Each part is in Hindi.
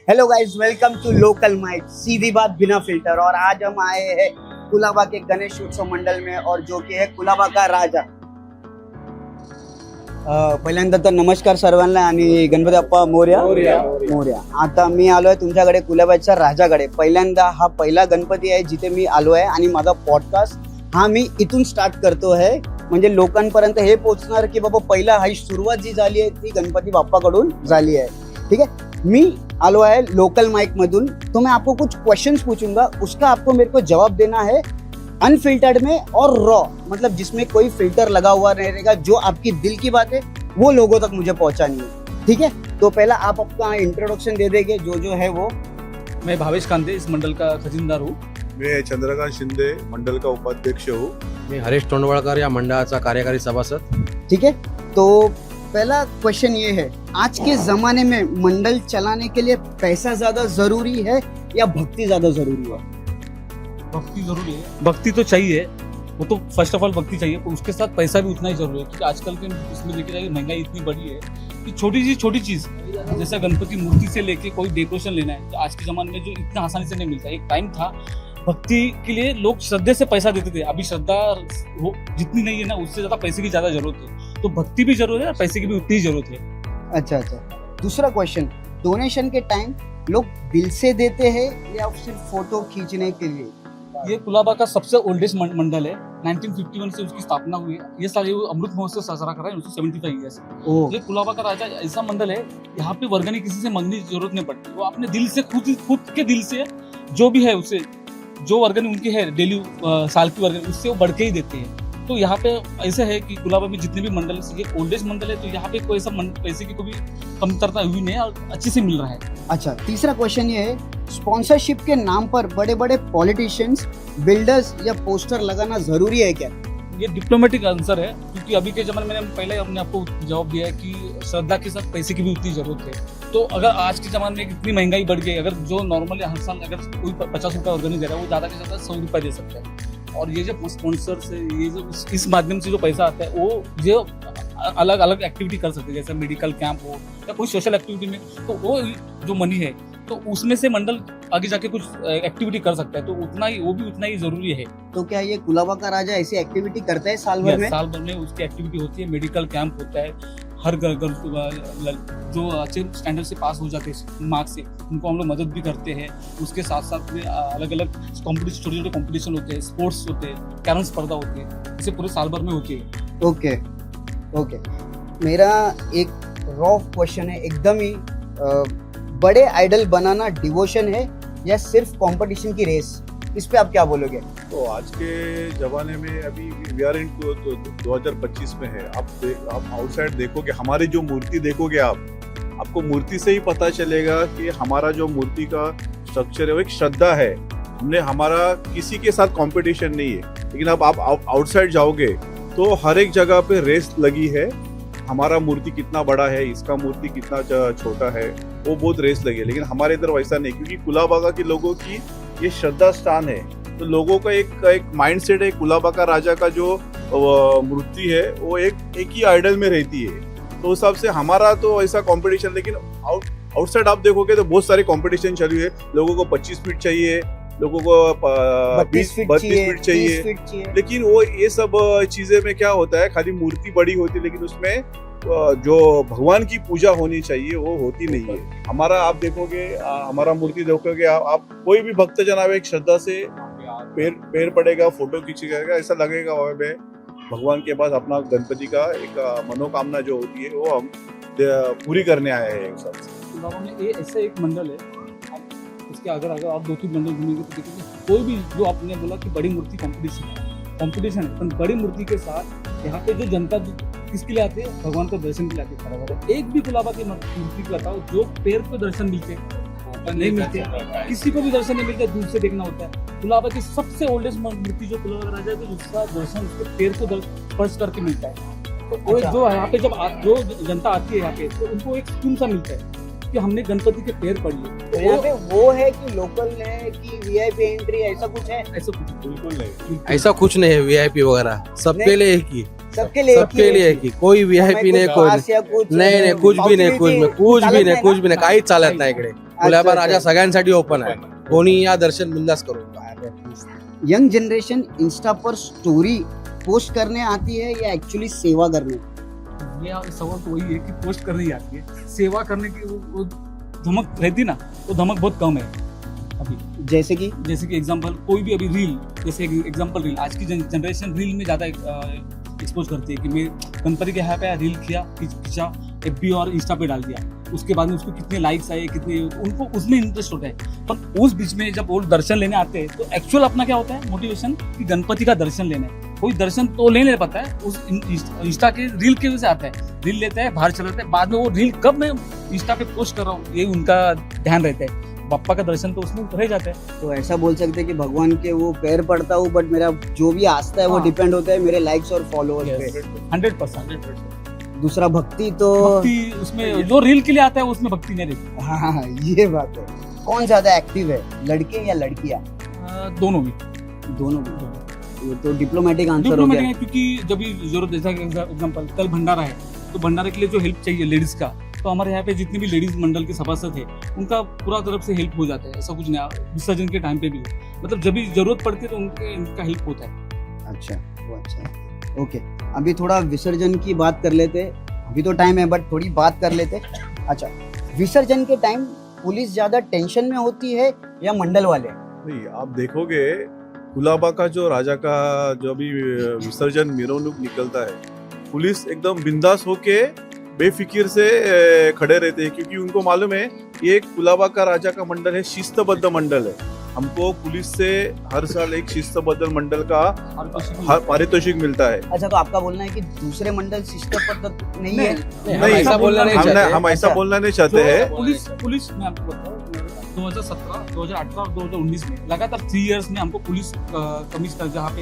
Hello guys, welcome to local mic, सीधी बात बिना फिल्टर। और आज हम आए हैं कुलाबा के गणेश उत्सव मंडल में, और जो कि है कुलाबा का राजा। पहिल्यांदा तर नमस्कार सर्वांना आणि गणपती बाप्पा मोरया मोरया। आता मी आलोय तुमच्याकडे कुलाबाच्या राजाकडे। पहिल्यांदा हा पहिला गणपती आहे जिथे मी आलोय आणि माझा पॉडकास्ट हा मी इथून स्टार्ट करतो आहे, म्हणजे लोकांपर्यंत हे पोहोचणार की बाबा पहिला ही सुरुवात जी झाली आहे ती गणपती बाप्पाकडून झाली है। ठीक है, मी आलो है लोकल माइक मधून, तो मैं आपको कुछ क्वेश्चंस पूछूंगा, उसका आपको मेरे को जवाब देना है अनफिल्टर्ड में और रॉ, मतलब जिसमें कोई फिल्टर लगा हुआ नहीं रहेगा। जो आपकी दिल की बात है वो लोगों तक मुझे पहुंचानी है। ठीक है, तो पहला आप अपना इंट्रोडक्शन दे देंगे जो है वो। मैं भावेश कांदे इस मंडल का खजिनदार हूँ। मैं चंद्रकांत शिंदे मंडल का उपाध्यक्ष हूँ। मी हरीश तोंडवळकर या मंडळाचा कार्यकारी सभासद। ठीक है, तो पहला क्वेश्चन ये है, आज के जमाने में मंडल चलाने के लिए पैसा ज्यादा जरूरी है या भक्ति ज्यादा जरूरी है? भक्ति जरूरी है, भक्ति तो चाहिए, वो तो फर्स्ट ऑफ ऑल भक्ति चाहिए, पर उसके साथ पैसा भी उतना ही जरूरी है, क्योंकि आजकल के इसमें देखा जाए महंगाई इतनी बड़ी है कि छोटी चीज जैसे गणपति मूर्ति से लेके कोई डेकोरेशन लेना है तो आज के जमाने में जो इतना आसानी से नहीं मिलता। एक टाइम था भक्ति के लिए लोग श्रद्धे से पैसा देते थे, अभी श्रद्धा वो जितनी नहीं है ना, उससे ज्यादा पैसे की ज्यादा जरूरत है। तो भक्ति भी जरूरत है और पैसे की भी उतनी ही जरूरत है। अच्छा, दूसरा क्वेश्चन, डोनेशन के टाइम लोग दिल से देते हैं या सिर्फ फोटो खींचने के लिए? ये कुलाबा का सबसे ओल्डेस्ट मंडल है, 1951 से उसकी स्थापना हुई है। ये साल अमृत महोत्सव साजरा कर रहा है 75 ईयर्स। ये कुलाबा का राजा ऐसा मंडल है, यहाँ पे वर्गनी किसी से मांगने की जरूरत नहीं पड़ती, वो अपने दिल से खुद के दिल से जो भी है उसे, जो वर्गनी उनकी है डेली साल की वर्गनी, उससे वो बढ़ के ही देते हैं। तो यहाँ पे ऐसा है कि कुलाबा में जितने भी मंडल है, ये ओल्डेस्ट मंडल है, तो यहाँ पे कोई ऐसा पैसे की कोई कमतरता हुई नहीं है और अच्छे से मिल रहा है। अच्छा, तीसरा क्वेश्चन ये है, स्पॉन्सरशिप के नाम पर बड़े बड़े पॉलिटिशियंस, बिल्डर्स या पोस्टर लगाना जरूरी है क्या? ये डिप्लोमेटिक आंसर है, क्योंकि अभी के ज़माने में पहले हमने आपको जवाब दिया है कि श्रद्धा के साथ पैसे की भी उतनी जरूरत है। तो अगर आज के ज़माने में इतनी महंगाई बढ़ गई, अगर जो नॉर्मली हर साल अगर कोई 50 रुपये ऑर्गेनिक दे रहा है, वो ज़्यादा से ज़्यादा 100 रुपये दे सकता है। और ये जो स्पॉन्सर से, ये जो इस माध्यम से जो पैसा आता है, वो जो अलग अलग एक्टिविटी कर सकते हैं, जैसे मेडिकल कैंप हो या कोई सोशल एक्टिविटी में, तो वो जो मनी है तो उसमें से मंडल आगे जाके कुछ एक्टिविटी कर सकता है, तो उतना ही वो भी उतना ही जरूरी है। तो क्या ये कुलाबा का राजा ऐसी एक्टिविटी करता है साल भर में? साल भर में उसकी एक्टिविटी होती है, मेडिकल कैंप होता है, हर घर जो अच्छे स्टैंडर्ड से पास हो जाते हैं मार्क्स से, उनको हम लोग मदद भी करते हैं। उसके साथ साथ में अलग अलग कॉम्पिटिशन, छोटे छोटे कॉम्पिटिशन होते हैं, स्पोर्ट्स होते हैं, कैरम स्पर्धा होती है, इसे पूरे साल भर में होती है। ओके, मेरा एक रॉ क्वेश्चन है एकदम ही, बड़े आइडल बनाना डिवोशन है या सिर्फ कंपटीशन की रेस? इस पे आप क्या बोलोगे? तो आज के जमाने में अभी वी आर इन 2025 में है। आप आउटसाइड देखोगे, हमारी जो मूर्ति देखोगे आपको मूर्ति से ही पता चलेगा कि हमारा जो मूर्ति का स्ट्रक्चर है वो एक श्रद्धा है। हमारा किसी के साथ कंपटीशन नहीं है। लेकिन अब आप आउटसाइड जाओगे तो हर एक जगह पे रेस लगी है, हमारा मूर्ति कितना बड़ा है, इसका मूर्ति कितना छोटा है, वो बहुत रेस लगी है। लेकिन हमारे इधर वैसा नहीं, क्योंकि कुलाबा के लोगों की ये श्रद्धा स्थान है। तो लोगों का एक माइंडसेट है, कुलाबा का राजा का जो मूर्ति है वो एक ही आइडल में रहती है। तो उस हिसाब से हमारा तो ऐसा कंपटीशन, लेकिन आउटसाइड आप देखोगे तो बहुत सारे कंपटीशन चल रही है। लोगों को 25 फीट चाहिए, लोगों को 32 फीट चाहिए। लेकिन वो ये सब चीजें में क्या होता है, खाली मूर्ति बड़ी होती है, लेकिन उसमें जो भगवान की पूजा होनी चाहिए वो होती नहीं है। हमारा आप देखोगे, हमारा मूर्ति देखोगे, आप कोई भी भक्तजन आवे एक श्रद्धा से पैर पड़ेगा, फोटो खींचेगा, ऐसा लगेगा वहाँ पे भगवान के पास अपना गणपति का एक मनोकामना जो होती है वो हम पूरी करने आए हैं। एक साथ कुलाबा में ये ऐसा एक मंडल है, इसके अगर आप 2-3 मंडल घूमेंगे तो देखेंगे कोई भी, जो आपने बोला कि बड़ी मूर्ति कंपटीशन है, पर बड़ी मूर्ति के साथ यहाँ पे जो जनता किसके लिए आते हैं, भगवान को दर्शन के लिए आते हैं। एक भी कुलाबा की मूर्ति को बताओ जो पैर को दर्शन मिलते नहीं मिलते, किसी को भी दर्शन नहीं मिलता, दूर से देखना होता है। कुलाबा की सबसे ओल्डेस्ट मूर्ति जो कुलाबा का राजा है, तो उसका दर्शन उसके पैर को स्पर्श करके मिलता है। तो जो यहाँ पे जब जो जनता आती है यहाँ पे, तो उनको एक सुकून सा मिलता है कि हमने गणपति के पैर पड़ लिए। तो यहाँ पे वो है कि लोकल है कि वीआईपी एंट्री, ऐसा कुछ है? ऐसा कुछ बिल्कुल नहीं, ऐसा कुछ नहीं है। वीआईपी वगैरह सबके लिए एक ही, सबके लिए एक ही, कोई वीआईपी नाही, कोई खास या कुछ नाही, कुछ भी नाही, काहीच चालत नाही इकडे। कुलाबा अच्छा, राजा अच्छा. सगळ्यांसाठी ओपन आहे कोणी या दर्शन बिंदास करू यंग जनरेशन इंस्टा पर स्टोरी पोस्ट करने आती है या एक्चुअली सेवा करने? ये सवाल तो वही है कि पोस्ट करने ही आती है, सेवा करने की वो धमक रहती ना, वो धमक बहुत कम है अभी। जैसे कि जैसे कि एग्जांपल कोई भी अभी रील, जैसे एग्जांपल रील, आज की जनरेशन रील में ज़्यादा एक्सपोज करती है कि मैं गणपति के यहाँ पे रील खींचा FB और इंस्टा पे डाल दिया, उसके बाद में उसको कितने लाइक्स आए, कितने, उनको उसमें इंटरेस्ट होता है। पर उस बीच में जब वो दर्शन लेने आते हैं तो एक्चुअल अपना क्या होता है मोटिवेशन कि गणपति का दर्शन लेना है। कोई दर्शन तो ले नहीं पाता है, उस इंस्टा के रील के वजह से आता है, रील लेता है, बाहर चला जाता है, बाद में वो रील कब मैं इंस्टा पे पोस्ट कर रहा हूँ ये उनका ध्यान रहता है। बाप्पा का दर्शन तो उसमें रह जाता है। तो ऐसा बोल सकते हैं कि भगवान के वो पैर पड़ता हूँ, बट मेरा जो भी आस्था है वो हाँ. डिपेंड होता है मेरे लाइक्स और फॉलोअर्स पे। 100%। दूसरा भक्ति तो भक्ति उसमें जो रील के लिए आता है उसमें भक्ति नहीं रहती। हाँ, ये बात है। कौन ज्यादा एक्टिव है, लड़के या लड़कियां? दोनों भी। दोनों भी। ये तो डिप्लोमेटिक आंसर हो डिप्लोमेटिक गया। है क्योंकि जब भी जरूरत, जैसा एग्जांपल कल भंडारा है तो भंडारे के लिए जो हेल्प चाहिए लेडीज का, तो हमारे यहाँ पे जितने भी लेडीज मंडल के सभासद है उनका पूरा तरफ से हेल्प हो जाता है। ऐसा कुछ नहीं, विसर्जन के टाइम पे भी मतलब जब भी जरूरत पड़ती है तो उनका हेल्प होता है। अच्छा, वो अच्छा है। ओके, अभी थोड़ा विसर्जन की बात कर लेते हैं। अभी तो टाइम है बट थोड़ी बात कर लेते हैं। अच्छा, विसर्जन के टाइम पुलिस ज्यादा टेंशन में होती है या मंडल वाले? नहीं, आप देखोगे कुलाबा का जो राजा का जो अभी विसर्जन मिरवणूक निकलता है, पुलिस एकदम बिंदास होके बेफिक्र से खड़े रहते हैं, क्योंकि उनको मालूम है ये कुलाबा का राजा का मंडल है, शिस्तबद्ध मंडल है। हमको पुलिस से हर साल एक शिस्तबद्ध मंडल का पारितोषिक मिलता है। अच्छा, तो आपका बोलना है कि दूसरे मंडल शिस्तबद्ध नहीं है? हम ऐसा बोलना नहीं चाहते। हम ऐसा बोलना नहीं चाहते हैं। पुलिस में आपको बताऊं 2017, 2018 और 2019 में लगातार 3 इयर्स में हमको पुलिस कमिश्नर जहाँ पे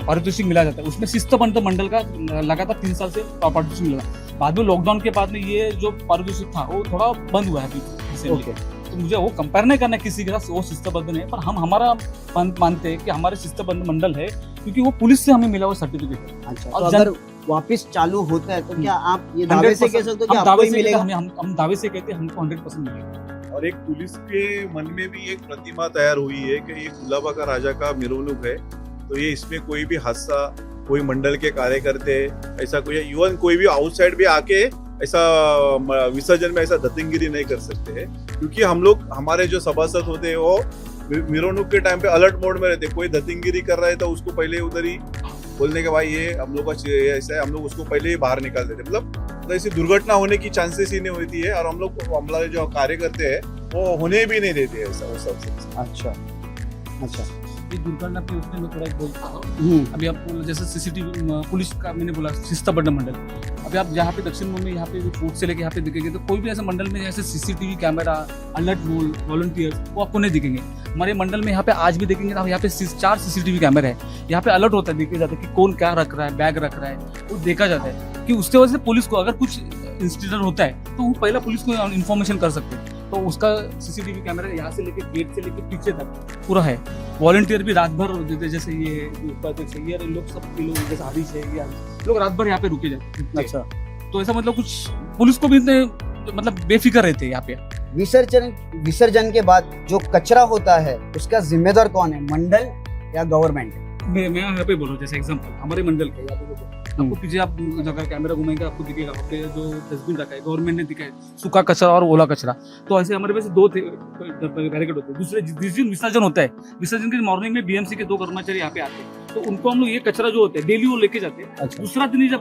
पारितोषिक मिला जाता है उसमें शिस्तबद्ध मंडल का लगातार 3 साल से पारितोषिक मिला। बाद में लॉकडाउन के बाद में ये जो पारितोषिक था वो थोड़ा बंद हुआ है अभी। ओके, तो मुझे वो कंपेयर नहीं करना किसी के साथ, वो शिस्तबद्ध नहीं है, पर हम हमारा मानते हैं कि हमारे शिस्तबद्ध मंडल है क्योंकि वो पुलिस से हमें मिला हुआ सर्टिफिकेट। अच्छा, तो और अगर वापस चालू होता है तो क्या आप ये दावे से कह सकते हो कि आपको ही मिलेगा? हम दावे से कहते हैं हमको 100% मिलेगा। और एक पुलिस के मन में भी एक प्रतिमा तैयार हुई है कि ये कुलाबा का राजा का मिरवणूक है, तो ये इसमें कोई भी हादसा, कोई मंडल के कार्यकर्ते, ऐसा कोई इवन कोई भी आउटसाइड भी आके ऐसा विसर्जन में ऐसा दत्तगिरी नहीं कर सकते हैं, क्योंकि हम लोग, हमारे जो सभासद होते हैं वो मिरवणूक के टाइम पे अलर्ट मोड में रहते हैं। कोई दत्तगिरी कर रहा है तो उसको पहले उधर ही बोलने के भाई ये हम लोग का ऐसा है, हम लोग उसको पहले ही बाहर निकाल देते, मतलब ऐसी दुर्घटना होने की चांसेस ही नहीं होती है। और हम लोग हमारे जो कार्यकर्ते हैं वो होने भी नहीं देते ऐसा वो सब। अच्छा अच्छा, ये दुर्घटना पे उसमें मैं थोड़ा एक बोलता हूँ। अभी आपको जैसे सीसीटीवी पुलिस का मैंने बोला शिस्तबद्ध मंडल, अभी आप यहाँ पे दक्षिण में यहाँ पे फोर्ट से लेके यहाँ पे दिखेंगे तो कोई भी ऐसे मंडल में जैसे CCTV camera, alert role, volunteers वो आपको नहीं दिखेंगे। हमारे मंडल में यहाँ पे आज भी देखेंगे तो यहाँ पे 4 सीसीटीवी कैमरे हैं, यहाँ पे अलर्ट होता है, देखे जाता है कि कौन क्या रख रहा है, बैग रख रहा है, वो देखा जाता है कि उसके वजह से पुलिस को अगर कुछ इंसिडेंट होता है तो वो पहला पुलिस को इन्फॉर्मेशन कर सकते हैं। तो उसका सीसीटीवी कैमरा यहाँ से लेके गेट से लेके पीछे तक पूरा है। वॉलंटियर भी रात भर देते, जैसे ये उपाध्यक्ष है, ये लोग सब लोग जैसे हरीश है, ये लोग रात भर यहाँ पे रुके जाते हैं। अच्छा, तो ऐसा मतलब कुछ पुलिस को भी इतने मतलब बेफिक्र रहते हैं यहाँ पे। विसर्जन के बाद जो कचरा होता है उसका जिम्मेदार कौन है, मंडल या गवर्नमेंट? मैं यहाँ पे बोल रहा हूँ, जैसे एग्जांपल हमारे मंडल के यहाँ पे आपको पीछे आप जगह कैमरा घुमाएंगे आपको दिखेगा वहाँ पे जो डस्टबिन रखा है गवर्नमेंट ने दिखा है, सूखा कचरा और ओला कचरा। तो ऐसे हमारे पास 2 बैरिकेड होते हैं। दूसरे जिस दिन विसर्जन होता है, विसर्जन के मॉर्निंग में BMC के 2 कर्मचारी यहाँ पे आते हैं, तो उनको हम लोग ये कचरा जो होता है डेली वो लेके जाते हैं। अच्छा, दूसरा दिन जब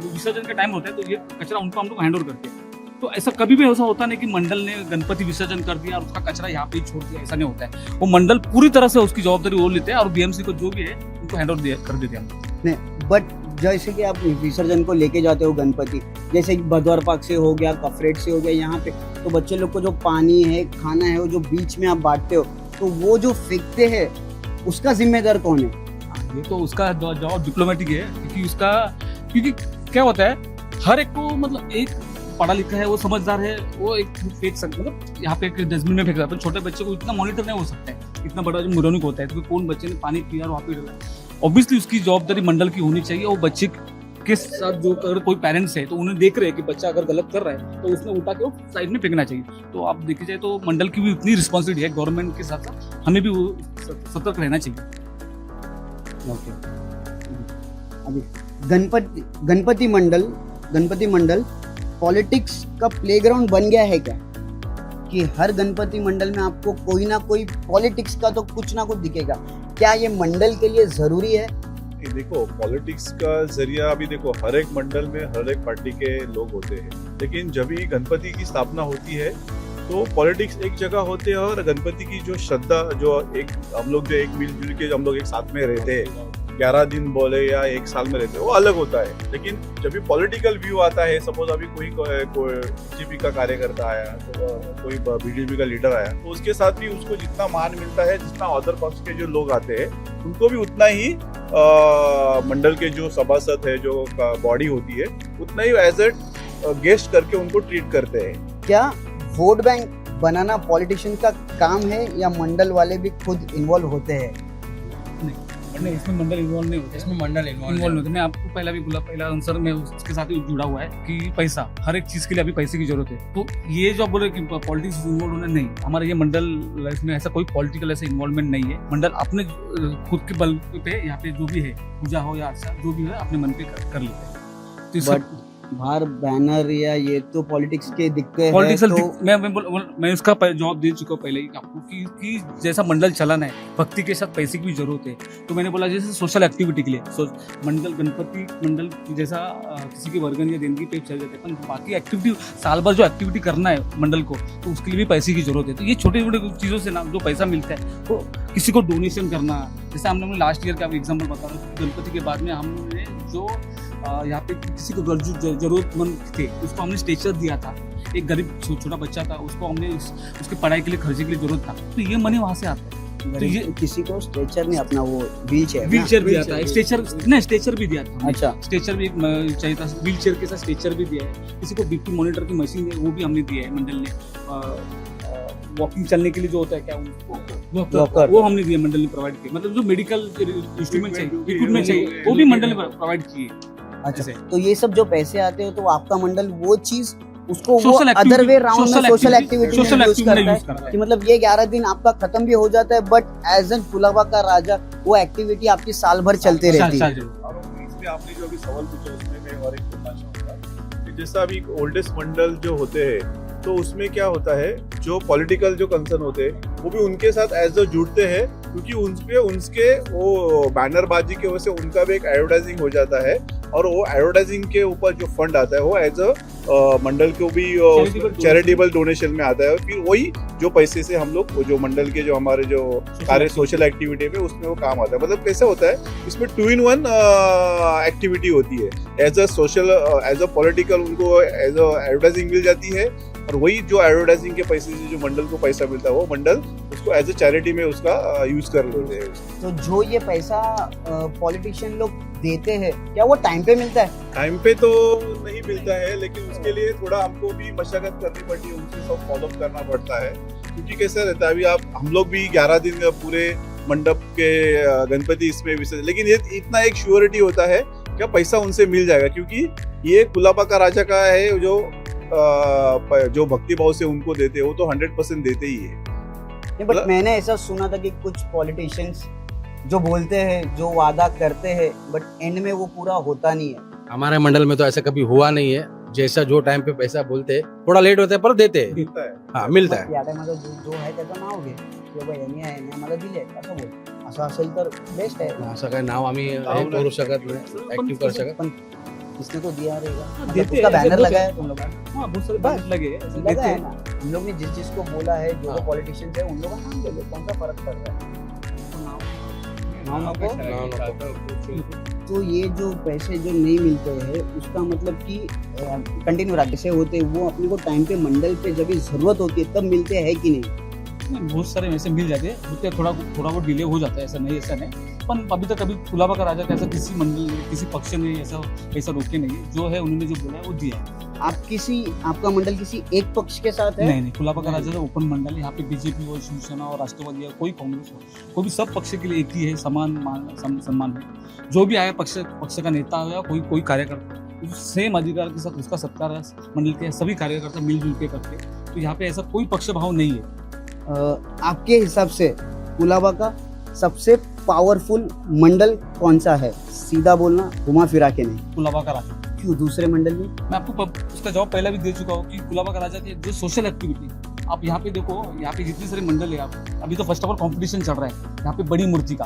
विसर्जन का टाइम होता है तो ये कचरा उनको हम लोग हैंड ओवर करते हैं। तो ऐसा कभी भी ऐसा होता नहीं कि मंडल ने गणपति विसर्जन कर दिया और उसका कचरा यहाँ पे ही छोड़ दिया, ऐसा नहीं होता है। वो मंडल पूरी तरह से उसकी जवाबदारी वो लेते हैं और BMC को जो भी है उनको हैंड ओवर कर देते हैं हम। नहीं, बट जैसे कि आप विसर्जन को लेके जाते हो गणपति, जैसे भदौर पार्क से हो गया, कफरेट से हो गया, यहाँ पे तो बच्चे लोग को जो पानी है, खाना है, वो जो बीच में आप बांटते हो, तो वो जो फेंकते हैं उसका जिम्मेदार कौन है? ये तो उसका जवाब डिप्लोमेटिक है, क्योंकि क्या होता है हर एक को मतलब एक पढ़ा लिखा है, वो समझदार है, वो एक फेंक सकता, मतलब यहाँ पे एक डस्टबिन में फेंक सकता है। छोटे बच्चे को इतना मॉनिटर नहीं हो सकता है, इतना बड़ा जो मिरवणूक होता है तो कौन बच्चे ने पानी पिया और वहाँ पे डाला, ऑब्वियसली उसकी जवाबदारी मंडल की होनी चाहिए। वो बच्चे के साथ जो अगर कोई पेरेंट्स है तो उन्हें देख रहे हैं कि बच्चा अगर गलत कर रहा है तो उसने उठा के वो साइड में फेंकना चाहिए। तो आप देखिए जाए तो मंडल की भी उतनी रिस्पॉन्सिबिलिटी है, गवर्नमेंट के साथ साथ हमें भी वो सतर्क रहना चाहिए। ओके, अभी गणपति मंडल पॉलिटिक्स का प्लेग्राउंड बन गया है क्या, कि हर गणपति मंडल में आपको कोई ना कोई पॉलिटिक्स का तो कुछ ना कुछ दिखेगा? क्या ये मंडल के लिए जरूरी है? ये देखो, पॉलिटिक्स का जरिया अभी देखो हर एक मंडल में हर एक पार्टी के लोग होते हैं, लेकिन जब भी गणपति की स्थापना होती है तो पॉलिटिक्स एक जगह होते हैं और गणपति की जो श्रद्धा, जो एक हम लोग जो एक मिलजुल के हम लोग एक साथ में रहते हैं, 11 दिन बोले या एक साल में रहते हैं, वो अलग होता है। लेकिन जब भी पॉलिटिकल व्यू आता है, सपोज अभी कोई बीजेपी का कार्यकर्ता आया, तो कोई बीजेपी का लीडर आया, तो उसके साथ भी उसको जितना मान मिलता है, जितना अदर पक्ष के जो लोग आते हैं उनको भी उतना ही मंडल के जो सभासद है, जो बॉडी होती है, उतना ही एज ए गेस्ट करके उनको ट्रीट करते हैं। क्या वोट बैंक बनाना पॉलिटिशियन का काम है या मंडल वाले भी खुद इन्वॉल्व होते हैं? नहीं, इसमें मंडल इन्वॉल्व नहीं होता, इसमें मंडल इन्वॉल्व होते। मैं आपको पहला भी बोला, पहला आंसर में उसके साथ ही जुड़ा हुआ है कि पैसा, हर एक चीज के लिए अभी पैसे की जरूरत है। तो ये जो बोले कि पॉलिटिक्स इन्वॉल्व होना, नहीं, हमारा ये मंडल लाइफ में ऐसा कोई पॉलिटिकल ऐसा इन्वॉल्वमेंट नहीं है। मंडल अपने खुद के बल पे यहाँ पे जो भी है, पूजा हो या अच्छा जो भी है, अपने मन पे कर लेते हैं। तो बट बाहर बैनर या ये तो पॉलिटिक्स के दिखते हैं, पॉलिटिकल तो मैं उसका जवाब दे चुका हूँ पहले ही आपको कि जैसा मंडल चलन है, भक्ति के साथ पैसे की भी जरूरत है। तो मैंने बोला जैसे सोशल एक्टिविटी के लिए मंडल, गणपति मंडल जैसा किसी के वर्गन या देनगी पे चल जाते हैं, पर बाकी एक्टिविटी साल भर जो एक्टिविटी करना है मंडल को, तो उसके लिए भी पैसे की जरूरत है। तो ये छोटे छोटे चीज़ों से ना जो पैसा मिलता है, तो किसी को डोनेशन करना, जैसे हमने लास्ट ईयर का एग्जाम्पल बता रहा हूँ, गणपति के बाद में हमने जो यहाँ पे किसी को जरूरतमंद थे उसको हमने स्ट्रेचर दिया था। एक गरीब छोटा बच्चा था, उसको हमने उसके पढ़ाई के लिए, खर्चे के लिए जरूरत था, तो ये मनी वहाँ से आता है। तो ये किसी को स्ट्रेचर नहीं, अपना वो व्हील चेयर दिया था, एक स्ट्रेचर भी दिया था। अच्छा, स्ट्रेचर भी एक चाहिए था, व्हील चेयर के साथ स्ट्रेचर भी दिया है। किसी को बीपी मॉनिटर की मशीन है, वो भी हमने दिया है मंडल ने। वॉकिंग चलने के लिए जो होता है क्या वॉकर, वो हमने दिया, मंडल ने प्रोवाइड किया। मतलब जो मेडिकल इंस्ट्रूमेंट चाहिए, इक्विपमेंट चाहिए, वो भी मंडल ने प्रोवाइड किए। अच्छा, तो ये सब जो पैसे आते हो तो आपका मंडल वो चीज उसको वो Social activity- other way round में सोशल एक्टिविटी social में यूज activity में करता use करता है है। कि मतलब ये 11 दिन आपका खत्म भी हो जाता है, बट एज एन कुलाबा का राजा वो एक्टिविटी आपकी साल भर चलते रहती है। और इसमें आपने जो अभी सवाल पूछा, उसमें मैं और एक बोलना चाहूँगा कि जैसा अभी ओल्डेस्ट मंडल जो होते हैं, तो उसमें क्या होता है, जो पॉलिटिकल जो कंसर्न होते हैं वो भी उनके साथ एज अ जुड़ते हैं, क्योंकि उनके वो बैनरबाजी की वजह से उनका भी एक एडवर्टाइजिंग हो जाता है, और वो एडवर्टाइजिंग के ऊपर जो फंड आता है वो एज अ मंडल को भी चैरिटेबल डोनेशन में आता है। फिर वही जो पैसे से हम लोग जो मंडल के जो हमारे जो कार्य सोशल एक्टिविटी में उसमें वो काम आता है। मतलब कैसे होता है, इसमें 2-in-1 एक्टिविटी होती है। As a social, as a political उनको एज अ एडवर्टाइजिंग मिल जाती है, और वही जो एडवर्टाइजिंग के पैसे से जो मंडल को पैसा मिलता है वो मंडल उसको एज अ चैरिटी में उसका यूज कर लेते हैं। तो जो ये पैसा पॉलिटिशियन लोग देते हैं, क्या वो टाइम पे मिलता है? टाइम पे तो नहीं मिलता है, लेकिन उसके लिए थोड़ा हमको भी मशक्कत करनी पड़ती है, उनसे सब फॉलो करना पड़ता है। क्योंकि कैसा रहता है, अभी हम लोग भी 11 दिन पूरे मंडप के गणपति इसमें विसर्जन, लेकिन ये इतना एक श्योरिटी होता है क्या पैसा उनसे मिल जाएगा, क्योंकि ये कुलाबा का राजा का है, जो भक्ति भाव से उनको देते हैं वो तो 100% देते ही है। बट मैंने ऐसा सुना था कि कुछ पॉलिटिशियंस जो बोलते हैं, जो वादा करते हैं, बट एंड में वो पूरा होता नहीं है। हमारे मंडल में तो ऐसा कभी हुआ नहीं है। जैसा जो टाइम पे पैसा बोलते हैं, थोड़ा लेट होता है पर देते हैं, मिलता है। हाँ मिळता आहे. या टायमाला जो आहे त्याचं नाव घे, की बाबा यांनी आहे यांनी आम्हाला दिले, असं बोल. असं असेल तर बेस्ट आहे. असं काही नाव आम्ही हे करू शकत नाही, ऍक्टिव्ह करू शकत. पण इसने तो दिया रहेगा, मतलब देते उसका हैं, बैनर ऐसे लगा है तुम लोग का? हाँ बहुत सारे बैनर लगे हैं, ऐसे देते लगा है हैं। ना, हम लोग ने जिस जिसको बोला है, जो हाँ. पॉलिटिशियंस है उन लोगों का नाम ले लो, कौन सा फर्क पड़ रहा है? नाम नको? नाव तो ये जो पैसे जो नहीं मिलते हैं उसका मतलब कि कंटिन्यू राजसे होते हैं, वो अपने को टाइम पे मंडल पे जब भी जरूरत होती है तब मिलते हैं कि नहीं? बहुत सारे वैसे मिल जाते हैं, उसके थोड़ा बहुत डिले हो जाता है, ऐसा नहीं पण अभी तक कभी कुलाबा का राजा का ऐसा किसी मंडल ने किसी पक्ष ने ऐसा रोके नहीं है। जो है उन्होंने जो बोला है वो दिया है। आपका मंडल किसी एक पक्ष के साथ है? नहीं कुलाबा का राजा तो ओपन मंडल है। यहाँ पे बीजेपी हो, शिवसेना और राष्ट्रवादी हो, कोई कांग्रेस हो, कोई भी सब पक्ष के लिए एक ही है, समान सम्मान है। जो भी आया पक्ष का नेता हो या कोई कार्यकर्ता, सेम अधिकार के साथ उसका सत्कार है। मंडल के सभी कार्यकर्ता मिलजुल के करते, तो यहाँ पे ऐसा कोई पक्ष भाव नहीं है। आपके हिसाब से कुलाबा का सबसे पावरफुल मंडल कौन सा है? सीधा बोलना, घुमा फिरा के नहीं। कुलाबा का राजा। क्यों? दूसरे मंडल में मैं आपको उसका जवाब पहले भी दे चुका हूँ कि कुलाबा का राजा के जो सोशल एक्टिविटी, आप यहाँ पे देखो, यहाँ पे जितनी सारी मंडल है, आप अभी तो फर्स्ट ऑफ ऑल कंपटीशन चल रहा है यहाँ पे बड़ी मूर्ति का,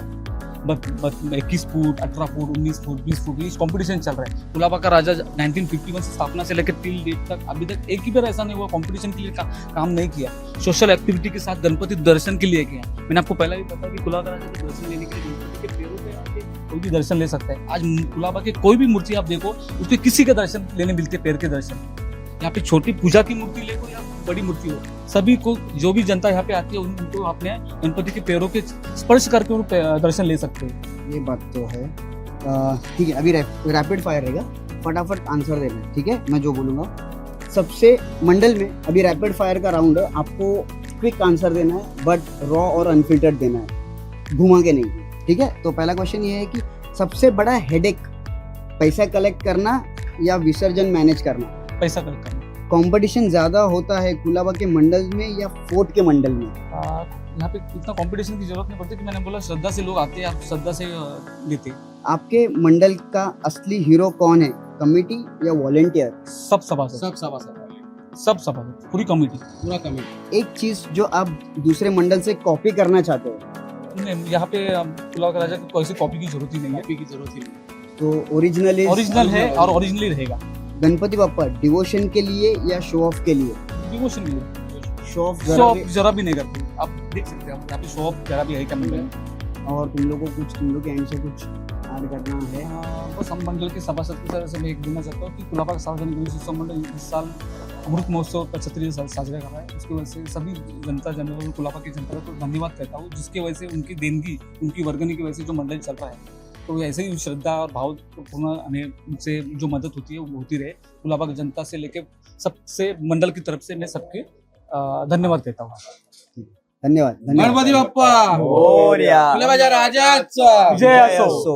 21 फुट, 18 फुट, 19 फुट, 20 फुट, ये कंपटीशन चल रहा है। कुलाबा का राजा 1951 से स्थापना से लेकर टिल डेट तक अभी तक एक ही बार ऐसा नहीं हुआ कंपटीशन के लिए काम नहीं किया। सोशल एक्टिविटी के साथ गणपति दर्शन के लिए किया। मैंने आपको पहले भी पता कि कुलाबा का राजा के दर्शन लेने के लिए गणपति के पैरों पे आके कोई भी दर्शन ले सकता है। आज कुलाबा के कोई भी मूर्ति आप देखो, उसके किसी के दर्शन लेने मिलते, पैर के दर्शन। यहाँ पे छोटी पूजा की मूर्ति देखो या बड़ी मूर्ति हो, सभी को, जो भी जनता यहाँ पे आती है उनको अपने गणपति के पैरों के स्पर्श करके उनको दर्शन ले सकते हैं। ये बात तो है। ठीक है, अभी रैपिड फायर रहेगा, फटाफट आंसर देना है, ठीक है? मैं जो बोलूँगा सबसे मंडल में अभी रैपिड फायर का राउंड है, आपको क्विक आंसर देना है, बट रॉ और अनफिल्टर्ड देना है, घुमा के नहीं, ठीक है? तो पहला क्वेश्चन ये है कि सबसे बड़ा हेडेक पैसा कलेक्ट करना या विसर्जन मैनेज करना? पैसा कलेक्ट करना। कंपटीशन ज्यादा होता है कुलाबा के मंडल में या फोर्ट के मंडल में? यहाँ पे इतना कंपटीशन की जरूरत नहीं पड़ती, कि मैंने बोला श्रद्धा से लोग आते हैं, आप श्रद्धा से लेते हैं। आपके मंडल का असली हीरो कौन है? कमिटी या वॉलेंटियर? सब सभासद, पूरी कमेटी, पूरा कमेटी। एक चीज जो आप दूसरे मंडल से कॉपी करना चाहते हो? यहाँ पे कुलाबा का राजा को कोई सी कॉपी की जरूरत ही नहीं है। कॉपी की जरूरत ही नहीं। तो ओरिजिनल है और ओरिजिनली रहेगा। गणपति बाप्पा डिवोशन के लिए या शो ऑफ के लिए? डिवोशन के लिए। शो ऑफ जरा भी नहीं करते, आप देख सकते हैं यहाँ पे शो ऑफ जरा भी है करने में। और तुम लोग के एंड से कुछ ऐड करना है? बस हम मंडल के सभासद की तरह से मैं एक बोलना चाहता हूँ कि कुलाबा का सार्वजनिक गणेश उत्सव मंडल इस साल अमृत महोत्सव 75 साल साझा कर रहा है। उसकी वजह से सभी जनता जनरल कुलाबा की जनता को धन्यवाद कहता हूँ, जिसकी वजह से उनकी देनगी, उनकी वर्गनी की वजह से जो मंडल चल रहा है, तो ऐसे ही श्रद्धा और भावपूर्ण हमें उनसे जो मदद होती है वो होती रहे। कुलाबा की जनता से लेके सबसे मंडल की तरफ से मैं सबके धन्यवाद कहता हूँ। धन्यवाद। गणपती बाप्पा मोरया. कुलाबाच्या राजाचा जय असो.